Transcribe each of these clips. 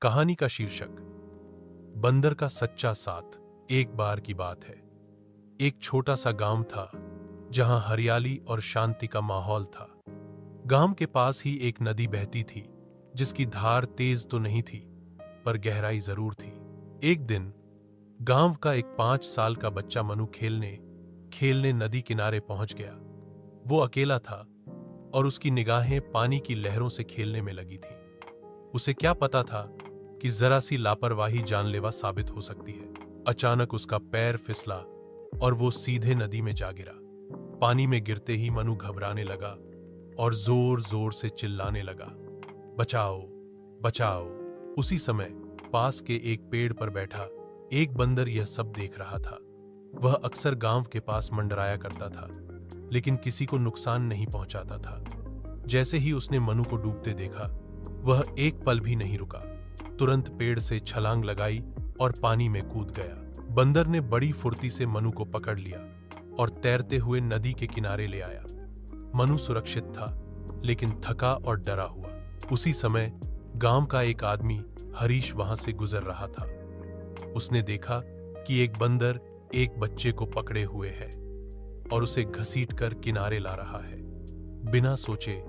कहानी का शीर्षक बंदर का सच्चा साथ। एक बार की बात है, एक छोटा सा गांव था जहां हरियाली और शांति का माहौल था। गांव के पास ही एक नदी बहती थी जिसकी धार तेज तो नहीं थी पर गहराई जरूर थी। एक दिन गांव का एक 5 साल का बच्चा मनु खेलने खेलने नदी किनारे पहुंच गया। वो अकेला था और उसकी निगाहें पानी की लहरों से खेलने में लगी थी। उसे क्या पता था कि जरा सी लापरवाही जानलेवा साबित हो सकती है। अचानक उसका पैर फिसला और वो सीधे नदी में जा गिरा। पानी में गिरते ही मनु घबराने लगा और जोर जोर से चिल्लाने लगा, बचाओ बचाओ। उसी समय पास के एक पेड़ पर बैठा एक बंदर यह सब देख रहा था। वह अक्सर गांव के पास मंडराया करता था लेकिन किसी को नुकसान नहीं पहुंचाता था। जैसे ही उसने मनु को डूबते देखा, वह एक पल भी नहीं रुका। तुरंत पेड़ से छलांग लगाई और पानी में कूद गया। बंदर ने बड़ी फुर्ती से मनु को पकड़ लिया और तैरते हुए नदी के किनारे ले आया। मनु सुरक्षित था लेकिन थका और डरा हुआ। उसी समय गांव का एक आदमी हरीश वहां से गुजर रहा था। उसने देखा कि एक बंदर एक बच्चे को पकड़े हुए है और उसे घसीटकर किनारे ला रहा है। बिना सोचे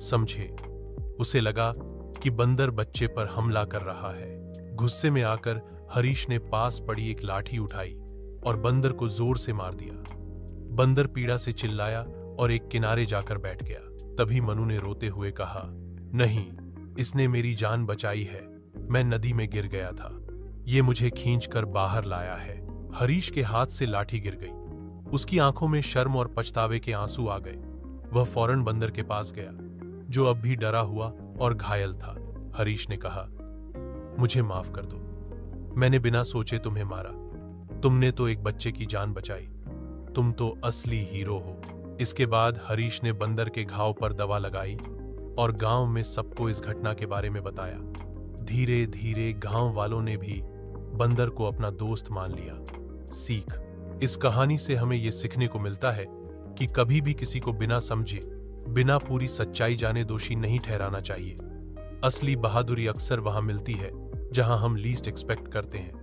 समझे उसे लगा कि बंदर बच्चे पर हमला कर रहा है। गुस्से में आकर हरीश ने पास पड़ी एक लाठी उठाई और बंदर को जोर से मार दिया। बंदर पीड़ा से चिल्लाया और एक किनारे जाकर बैठ गया। तभी मनु ने रोते हुए कहा, नहीं, इसने मेरी जान बचाई है। मैं नदी में गिर गया था, ये मुझे खींचकर बाहर लाया है। हरीश के हाथ से लाठी गिर गई। उसकी आंखों में शर्म और पछतावे के आंसू आ गए। वह फौरन बंदर के पास गया जो अब भी डरा हुआ और घायल था। हरीश ने कहा, मुझे माफ कर दो, मैंने बिना सोचे तुम्हें मारा। तुमने तो एक बच्चे की जान बचाई। तुम तो असली हीरो हो। इसके बाद हरीश ने बंदर के घाव पर दवा लगाई और गांव में सबको इस घटना के बारे में बताया। धीरे धीरे गांव वालों ने भी बंदर को अपना दोस्त मान लिया। सीख, इस कहानी से हमें यह सीखने को मिलता है कि कभी भी किसी को बिना समझे, बिना पूरी सच्चाई जाने दोषी नहीं ठहराना चाहिए। असली बहादुरी अक्सर वहां मिलती है जहां हम लीस्ट एक्सपेक्ट करते हैं।